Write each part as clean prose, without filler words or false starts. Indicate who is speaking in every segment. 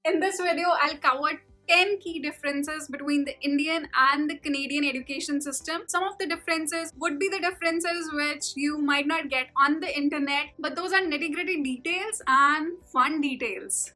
Speaker 1: In this video, I'll cover 10 key differences between the Indian and the Canadian education system. Some of the differences would be the differences which you might not get on the internet, but those are nitty-gritty details and fun details.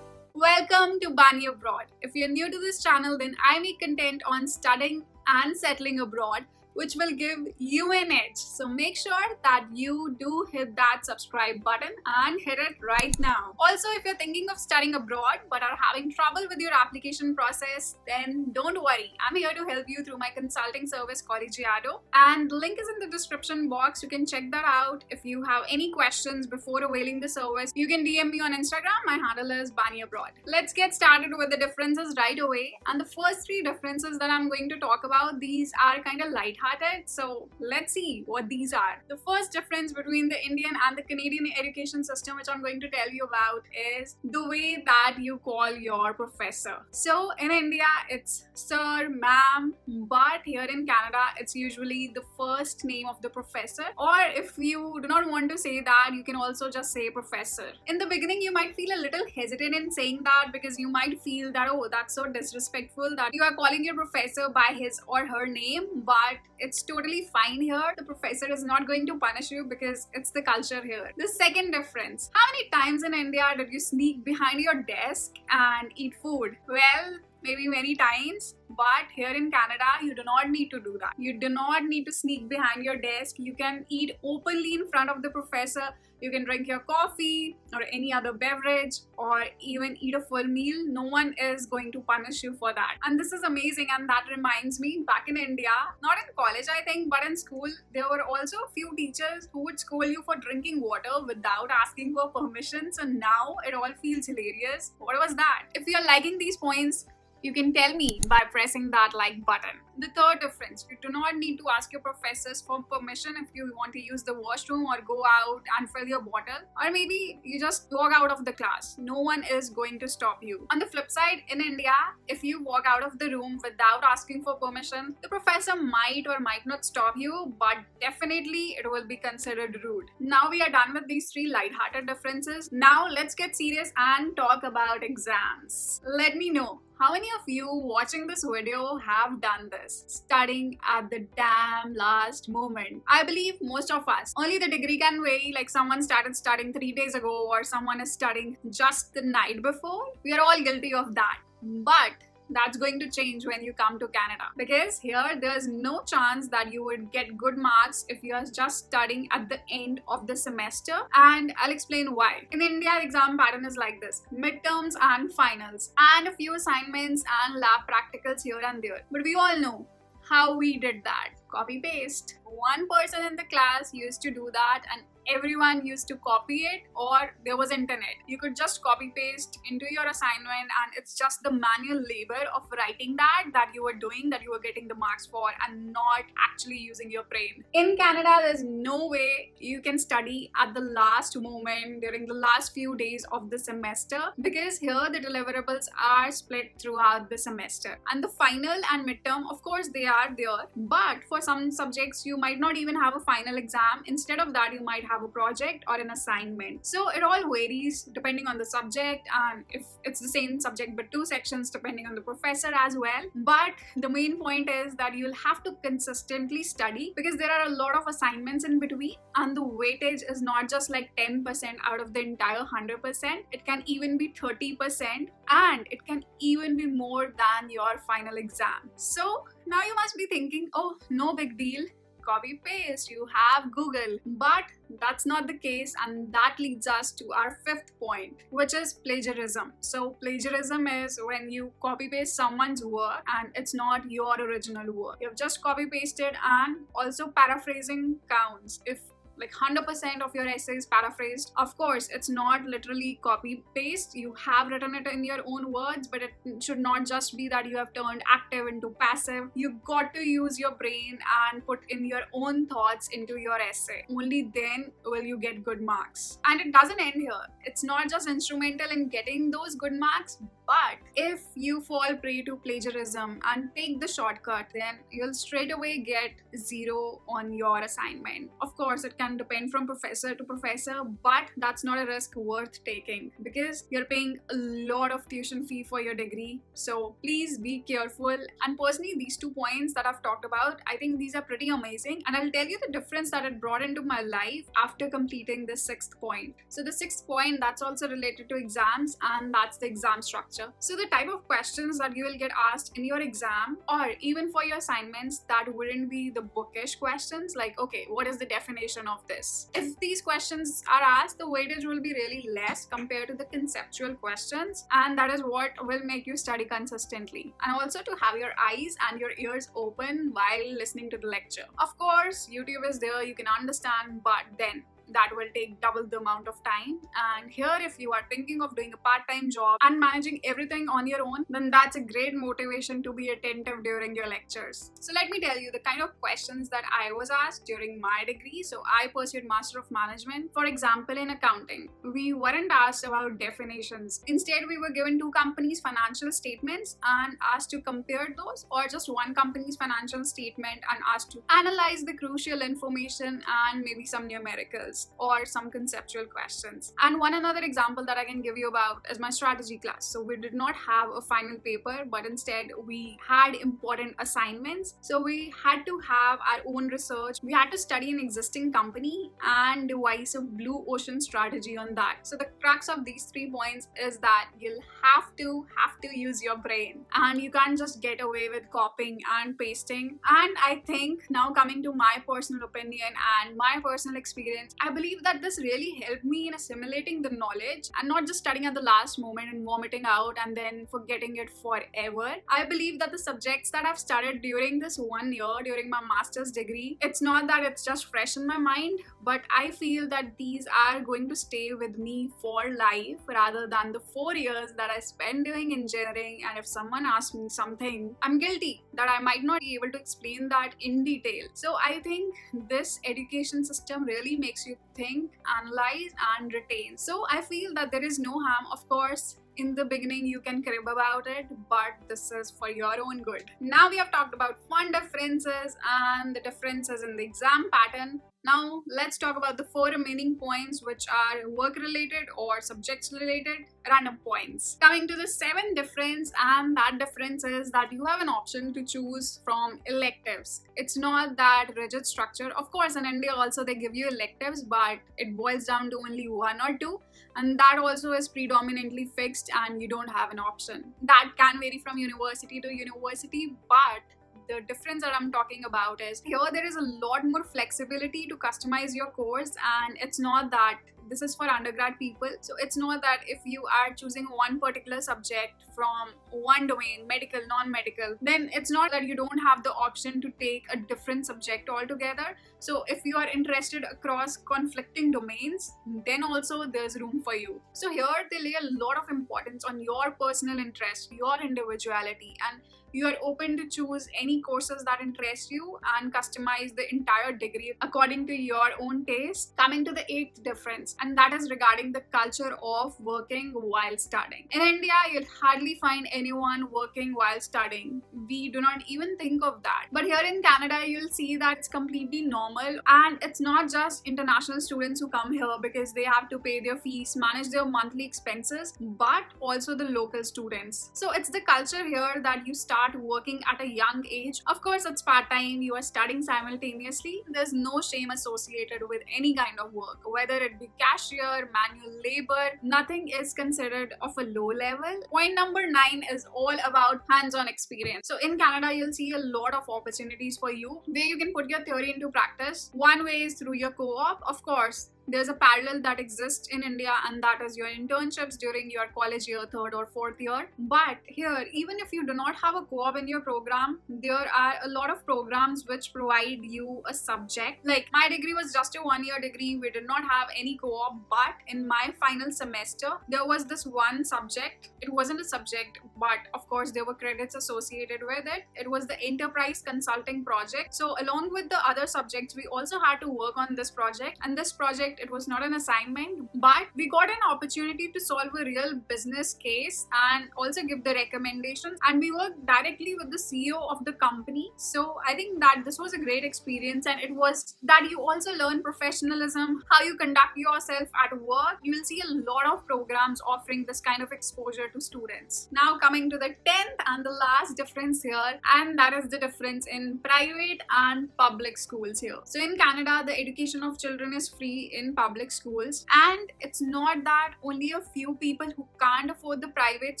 Speaker 1: Welcome to Bani Abroad. If you're new to this channel, then I make content on studying and settling abroad, which will give you an edge. So make sure that you do hit that subscribe button and hit it right now. Also, if you're thinking of studying abroad but are having trouble with your application process, then don't worry. I'm here to help you through my consulting service, Collegiado, and the link is in the description box. You can check that out. If you have any questions before availing the service, you can DM me on Instagram. My handle is Bani Abroad. Let's get started with the differences right away. And the first three differences that I'm going to talk about, these are kind of lighthearted. So let's see what these are. The first difference between the Indian and the Canadian education system, which I'm going to tell you about, is the way that you call your professor. So in India, it's sir, ma'am, but here in Canada, it's usually the first name of the professor. Or if you do not want to say that, you can also just say professor. In the beginning, you might feel a little hesitant in saying that because you might feel that, oh, that's so disrespectful that you are calling your professor by his or her name, but it's totally fine here. The professor is not going to punish you because it's the culture here. The second difference. How many times in India did you sneak behind your desk and eat food? Well, maybe many times, but here in Canada, you do not need to do that. You do not need to sneak behind your desk. You can eat openly in front of the professor. You can drink your coffee or any other beverage or even eat a full meal. No one is going to punish you for that. And this is amazing, and that reminds me, back in India, not in college I think, but in school, there were also a few teachers who would scold you for drinking water without asking for permission. So now it all feels hilarious. What was that? If you're liking these points, you can tell me by pressing that like button. The third difference, you do not need to ask your professors for permission if you want to use the washroom or go out and fill your bottle, or maybe you just walk out of the class. No one is going to stop you. On the flip side, in India, if you walk out of the room without asking for permission, the professor might or might not stop you, but definitely it will be considered rude. Now we are done with these three lighthearted differences. Now let's get serious and talk about exams. Let me know, how many of you watching this video have done this? Studying at the damn last moment. I believe most of us. Only the degree can vary, like someone started studying 3 days ago or someone is studying just the night before. We are all guilty of that. But that's going to change when you come to Canada, because here there's no chance that you would get good marks if you are just studying at the end of the semester, and I'll explain why. In India, the exam pattern is like this: midterms and finals, and a few assignments and lab practicals here and there. But we all know how we did that. Copy paste. One person in the class used to do that and everyone used to copy it, or there was internet. You could just copy paste into your assignment, and it's just the manual labor of writing that you were doing, that you were getting the marks for, and not actually using your brain. In Canada, there's no way you can study at the last moment during the last few days of the semester, because here the deliverables are split throughout the semester. And the final and midterm, of course, they are there, but for some subjects you might not even have a final exam. Instead of that, you might have a project or an assignment. So it all varies depending on the subject, and if it's the same subject but two sections, depending on the professor as well. But the main point is that you'll have to consistently study, because there are a lot of assignments in between, and the weightage is not just like 10% out of the entire 100%. It can even be 30%, and it can even be more than your final exam. So now you must be thinking, oh, no big deal, copy paste, you have Google. But that's not the case, and that leads us to our fifth point, which is plagiarism. So plagiarism is when you copy paste someone's work and it's not your original work. You've just copy pasted, and also paraphrasing counts. If like 100% of your essay is paraphrased. Of course, it's not literally copy paste. You have written it in your own words, but it should not just be that you have turned active into passive. You've got to use your brain and put in your own thoughts into your essay. Only then will you get good marks. And it doesn't end here. It's not just instrumental in getting those good marks, But if you fall prey to plagiarism and take the shortcut, then you'll straight away get 0 on your assignment. Of course, it can depend from professor to professor, but that's not a risk worth taking because you're paying a lot of tuition fee for your degree. So please be careful. And personally, these 2 points that I've talked about, I think these are pretty amazing. And I'll tell you the difference that it brought into my life after completing the 6th point. So the 6th point, that's also related to exams, and that's the exam structure. So the type of questions that you will get asked in your exam or even for your assignments, that wouldn't be the bookish questions like, okay, what is the definition of this? If these questions are asked, the weightage will be really less compared to the conceptual questions, and that is what will make you study consistently. And also to have your eyes and your ears open while listening to the lecture. Of course, YouTube is there, you can understand, but then that will take double the amount of time. And here, if you are thinking of doing a part-time job and managing everything on your own, then that's a great motivation to be attentive during your lectures. So let me tell you the kind of questions that I was asked during my degree. So I pursued Master of Management. For example, in accounting, we weren't asked about definitions. Instead, we were given 2 companies' financial statements and asked to compare those, or just one company's financial statement and asked to analyze the crucial information and maybe some numericals or some conceptual questions. And one another example that I can give you about is my strategy class. So we did not have a final paper, but instead we had important assignments. So we had to have our own research. We had to study an existing company and devise a blue ocean strategy on that. So the crux of these 3 points is that you'll have to use your brain, and you can't just get away with copying and pasting. And I think now, coming to my personal opinion and my personal experience, I believe that this really helped me in assimilating the knowledge and not just studying at the last moment and vomiting out and then forgetting it forever. I believe that the subjects that I've studied during this 1 year, during my master's degree, it's not that it's just fresh in my mind, but I feel that these are going to stay with me for life rather than the 4 years that I spent doing engineering. And if someone asks me something, I'm guilty that I might not be able to explain that in detail. So I think this education system really makes you think, analyze, and retain. So I feel that there is no harm. Of course, in the beginning you can crib about it, but this is for your own good. Now we have talked about fun differences and the differences in the exam pattern. Now let's talk about the 4 remaining points, which are work related or subjects related random points. Coming to the 7th difference, and that difference is that you have an option to choose from electives. It's not that rigid structure. Of course, in India also they give you electives, but it boils down to only 1 or 2, and that also is predominantly fixed and you don't have an option. That can vary from university to university, but the difference that I'm talking about is here there is a lot more flexibility to customize your course, and it's not that this is for undergrad people. So it's not that if you are choosing one particular subject from one domain, medical, non-medical, then it's not that you don't have the option to take a different subject altogether. So if you are interested across conflicting domains, then also there's room for you. So here they lay a lot of importance on your personal interest, your individuality, and you are open to choose any courses that interest you and customize the entire degree according to your own taste. Coming to the 8th difference, and that is regarding the culture of working while studying. In India, you'll hardly find anyone working while studying. We do not even think of that. But here in Canada, you'll see that it's completely normal, and it's not just international students who come here because they have to pay their fees, manage their monthly expenses, but also the local students. So it's the culture here that you start working at a young age. Of course, it's part-time, you are studying simultaneously. There's no shame associated with any kind of work, whether it be cashier, manual labor, nothing is considered of a low level. Point number 9 is all about hands-on experience. So in Canada, you'll see a lot of opportunities for you where you can put your theory into practice. One way is through your co-op. Of course, there's a parallel that exists in India, and that is your internships during your college year, 3rd or 4th year. But here, even if you do not have a co-op in your program, there are a lot of programs which provide you a subject. Like my degree was just a 1-year degree. We did not have any co-op, but in my final semester, there was this one subject. It wasn't a subject, but of course there were credits associated with it. It was the enterprise consulting project. So along with the other subjects, we also had to work on this project, and this project project, it was not an assignment, but we got an opportunity to solve a real business case and also give the recommendations, and we worked directly with the CEO of the company. So I think that this was a great experience, and it was that you also learn professionalism, how you conduct yourself at work. You will see a lot of programs offering this kind of exposure to students. Now coming to the 10th and the last difference here, and that is the difference in private and public schools here. So in Canada, the education of children is free in public schools, and it's not that only a few people who can't afford the private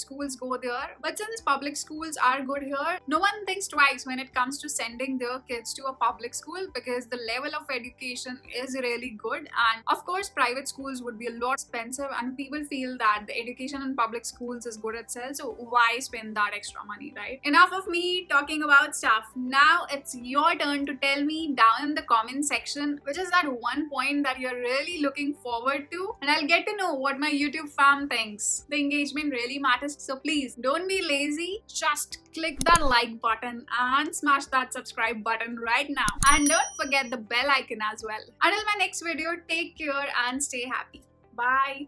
Speaker 1: schools go there, but since public schools are good here, no one thinks twice when it comes to sending their kids to a public school, because the level of education is really good. And of course, private schools would be a lot expensive, and people feel that the education in public schools is good itself, so why spend that extra money, right? Enough of me talking about stuff. Now it's your turn to tell me down in the comment section which is that one point that you're really looking forward to, and I'll get to know what my YouTube fam thinks. The engagement really matters, so please don't be lazy. Just click that like button and smash that subscribe button right now, and don't forget the bell icon as well. Until my next video, take care and stay happy. Bye.